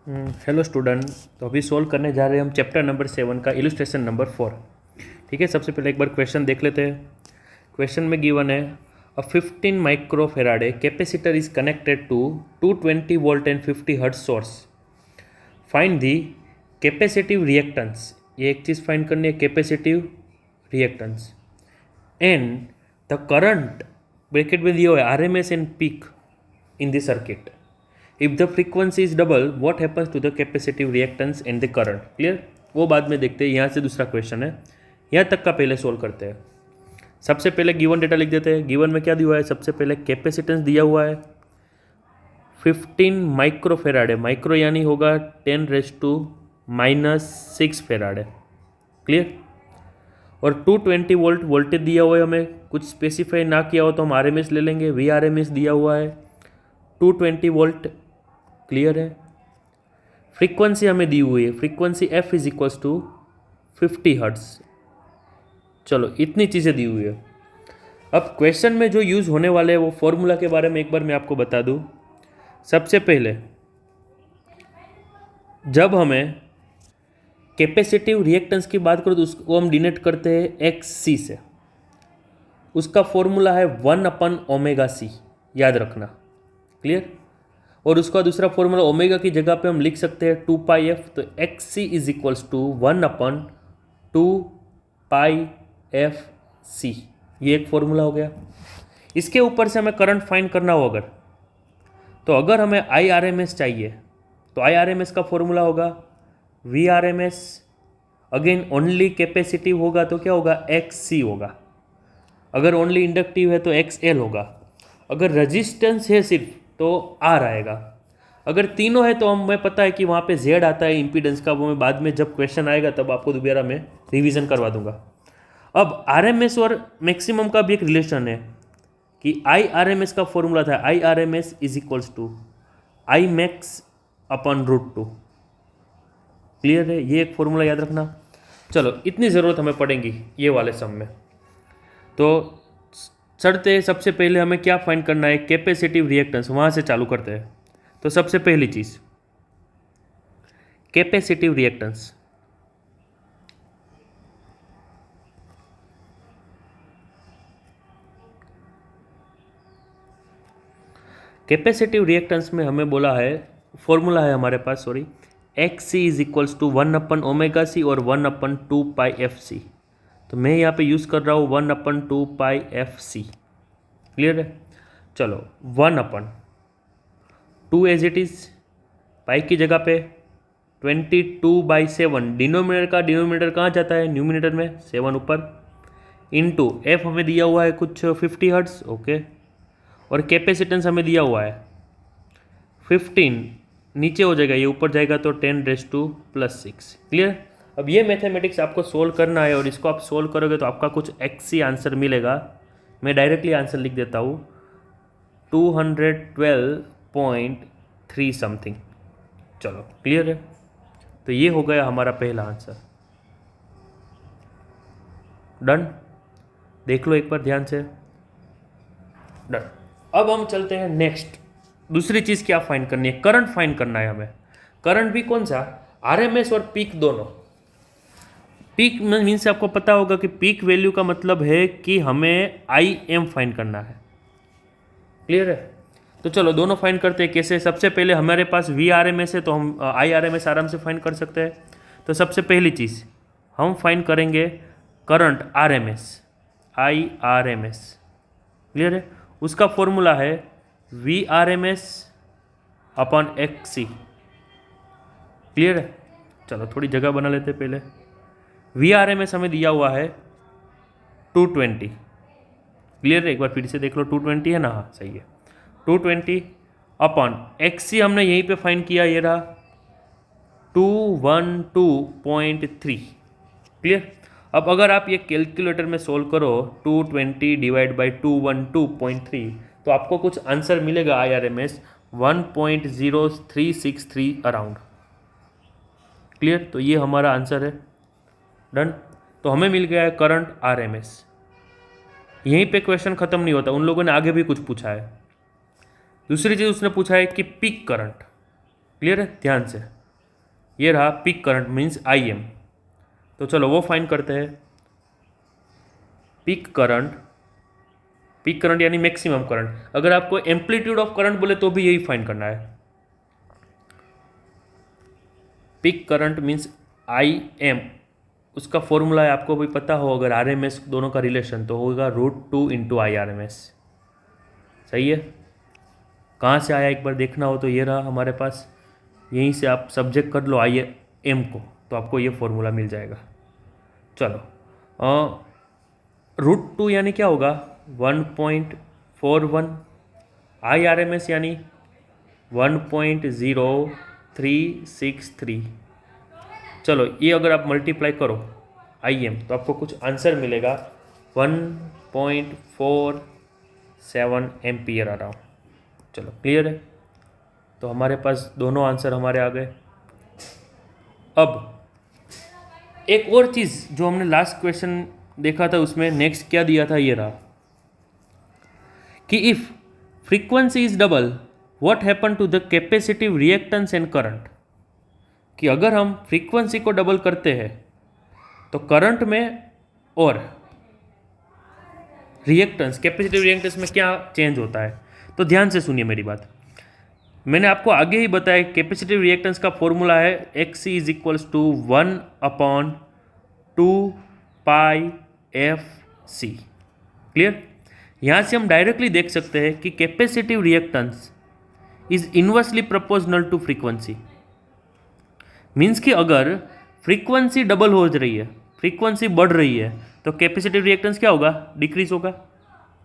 Hello student. तो अभी solve करने जा रहे हैं हम चैप्टर नंबर 7 का इलस्ट्रेशन नंबर 4। ठीक है, सबसे पहले एक बार क्वेश्चन देख लेते हैं। क्वेश्चन में गिवन है a 15 microfarad capacitor is connected to 220 volt and 50 hertz source. Find the capacitive reactance. ये एक चीज़ फाइंड करनी है, capacitive reactance and the current bracket में दिया हुआ है RMS and peak in the circuit. If the frequency is double, what happens to the capacitive reactance and the current? Clear, वो बाद में देखते हैं। यहाँ से दूसरा क्वेश्चन है, यहाँ तक का पहले सोल्व करते हैं। सबसे पहले गिवन डेटा लिख देते हैं। गिवन में क्या दिया हुआ है? सबसे पहले कैपेसिटेंस दिया हुआ है 15 माइक्रोफेराडे। माइक्रो यानी होगा 10⁻⁻6 फेराडे। क्लियर, और 220 वोल्ट वोल्टेज दिया हुआ है। हमें कुछ स्पेसिफाई ना किया हो तो हम आरएमएस ले लेंगे। वी आरएमएस दिया हुआ है 220 वोल्ट। क्लियर है। फ्रीक्वेंसी हमें दी हुई है, frequency f is equals to 50 hertz. चलो, इतनी चीज़ें दी हुई है। अब क्वेश्चन में जो यूज़ होने वाले हैं वो फॉर्मूला के बारे में एक बार मैं आपको बता दूं। सबसे पहले जब हमें कैपेसिटिव रिएक्टेंस की बात करो तो उसको हम डिनोट करते हैं XC से। उसका फॉर्मूला है 1/ωc, याद रखना। क्लियर, और उसका दूसरा फॉर्मूला ओमेगा की जगह पे हम लिख सकते हैं 2πf। तो XC is equals to 1/2πfc। ये एक फॉर्मूला हो गया। इसके ऊपर से हमें करंट फाइंड करना हो तो अगर हमें IRMS चाहिए तो IRMS का फॉर्मूला होगा VRMS। अगेन ओनली कैपेसिटिव होगा तो क्या होगा? XC होगा। अगर ओनली इंडक्टिव है तो XL होगा। अगर रेजिस्टेंस है सिर्फ तो R आएगा। अगर तीनों है तो हमें पता है कि वहाँ पे Z आता है इम्पीडेंस का। वो मैं बाद में जब क्वेश्चन आएगा तब आपको दोबारा मैं रिवीजन करवा दूंगा। अब RMS और मैक्सिमम का भी एक रिलेशन है कि IRMS का फॉर्मूला था IRMS is equals to Imax/√2। Clear है, ये एक फॉर्मूला याद रखना। चलो, इतनी ज़रूरत हमें पड़ेगी ये वाले सम में। तो चढ़ते सबसे पहले हमें क्या फाइंड करना है? Capacitive reactance. वहाँ से चालू करते हैं। तो सबसे पहली चीज़ कैपेसिटिव रिएक्टेंस। कैपेसिटिव रिएक्टेंस में हमें बोला है, फॉर्मूला है हमारे पास, sorry, XC is equals to 1/ωc और 1/2πfc। तो मैं यहाँ पे यूज़ कर रहा हूँ 1/2πfc। क्लियर है। चलो, 1/2 एज इट इज़, पाई की जगह पे 22/7। डिनोमिनेटर कहाँ जाता है? न्यूमिनेटर में 7 ऊपर, इंटू f हमें दिया हुआ है कुछ 50 हर्ट्ज। ओके, और कैपेसिटेंस हमें दिया हुआ है 15। नीचे हो जाएगा, ये ऊपर जाएगा तो 10⁻6। क्लियर। अब ये मैथमेटिक्स आपको सोल्व करना है और इसको आप सोल्व करोगे तो आपका कुछ XC आंसर मिलेगा। मैं डायरेक्टली आंसर लिख देता हूँ 212.3 समथिंग। चलो, क्लियर है। तो ये हो गया हमारा पहला आंसर। डन, देख लो एक बार ध्यान से। डन। अब हम चलते हैं नेक्स्ट। दूसरी चीज़ क्या फाइंड करनी है? करंट फाइंड करना है हमें। करंट भी कौन सा? RMS और पीक दोनों। पीक मीन से आपको पता होगा कि पीक वैल्यू का मतलब है कि हमें IM फाइंड करना है। क्लियर है। तो चलो दोनों फाइंड करते हैं। कैसे? सबसे पहले हमारे पास VRMS है तो हम IRMS आराम से फाइंड कर सकते हैं। तो सबसे पहली चीज़ हम फाइंड करेंगे करंट RMS, IRMS। क्लियर है। उसका फॉर्मूला है VRMS/XC। क्लियर है। चलो थोड़ी जगह बना लेते हैं पहले। VRMS हमें दिया हुआ है 220। क्लियर है, एक बार फिर से देख लो। 220 है ना? हाँ, सही है। 220/XC हमने यहीं पे फाइंड किया, ये रहा 212.3। क्लियर। अब अगर आप ये कैलकुलेटर में सोल्व करो 220 डिवाइड बाई 212.3 तो आपको कुछ आंसर मिलेगा IRMS 1.0363 अराउंड। क्लियर, तो ये हमारा आंसर है। डन। तो हमें मिल गया है करंट RMS। यहीं पे क्वेश्चन खत्म नहीं होता, उन लोगों ने आगे भी कुछ पूछा है। दूसरी चीज़ उसने पूछा है कि पीक करंट। क्लियर है, ध्यान से। ये रहा पीक करंट मीन्स IM। तो चलो वो फाइंड करते हैं। पीक करंट यानी मैक्सिमम करंट। अगर आपको एम्पलीट्यूड ऑफ करंट बोले तो भी यही फाइंड करना है। पीक करंट मीन्स IM, उसका फॉर्मूला है, आपको भी पता हो, अगर RMS दोनों का रिलेशन तो होगा √2 × IRMS। सही है। कहाँ से आया एक बार देखना हो तो ये रहा हमारे पास, यहीं से आप सब्जेक्ट कर लो IM को, तो आपको ये फॉर्मूला मिल जाएगा। चलो √2 यानी क्या होगा 1.41, IRMS यानी 1.0363। चलो ये अगर आप मल्टीप्लाई करो IM तो आपको कुछ आंसर मिलेगा 1.47 एम्पियर आ रहा हूँ। चलो क्लियर है। तो हमारे पास दोनों आंसर हमारे आ गए। अब एक और चीज़ जो हमने लास्ट क्वेश्चन देखा था उसमें नेक्स्ट क्या दिया था, ये रहा कि if frequency is double what happen to the capacitive reactance and current. कि अगर हम फ्रीक्वेंसी को डबल करते हैं तो करंट में और रिएक्टेंस, कैपेसिटिव रिएक्टेंस में क्या चेंज होता है। तो ध्यान से सुनिए मेरी बात। मैंने आपको आगे ही बताया कैपेसिटिव रिएक्टेंस का फॉर्मूला है XC = 1/2πfc। क्लियर। यहाँ से हम डायरेक्टली देख सकते हैं कि capacitive reactance is inversely proportional to frequency. Means कि अगर फ्रीक्वेंसी डबल हो रही है, फ्रीक्वेंसी बढ़ रही है, तो कैपेसिटिव रिएक्टेंस क्या होगा, डिक्रीज होगा।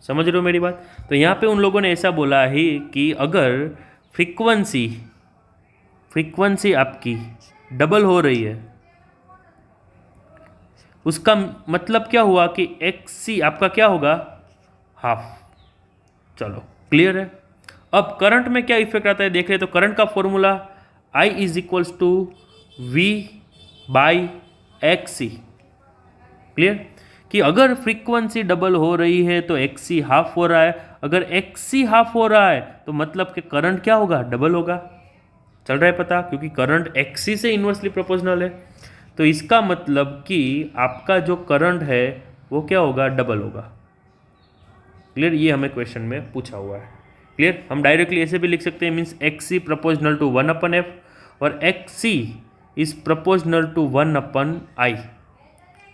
समझ रहे हो मेरी बात। तो यहाँ पे उन लोगों ने ऐसा बोला है कि अगर फ्रीक्वेंसी आपकी डबल हो रही है, उसका मतलब क्या हुआ कि XC आपका क्या होगा, हाफ। चलो क्लियर है। अब करंट में क्या इफेक्ट आता है देख रहे। तो करंट का फॉर्मूला I = V/XC। क्लियर। कि अगर फ्रीक्वेंसी डबल हो रही है तो XC हाफ हो रहा है, अगर XC हाफ हो रहा है तो मतलब कि करंट क्या होगा, डबल होगा। चल रहा है पता, क्योंकि करंट XC से इन्वर्सली प्रोपोर्शनल है। तो इसका मतलब कि आपका जो करंट है वो क्या होगा, डबल होगा। क्लियर। ये हमें क्वेश्चन में पूछा हुआ है। क्लियर। हम डायरेक्टली ऐसे भी लिख सकते हैं, means XC proportional to 1/f और XC is proportional to 1/I।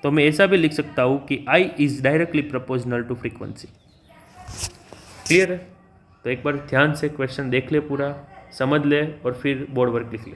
तो मैं ऐसा भी लिख सकता हूँ कि I is directly proportional to frequency. Clear है। तो एक बार ध्यान से क्वेश्चन देख ले, पूरा समझ ले और फिर बोर्ड वर्क लिख ले।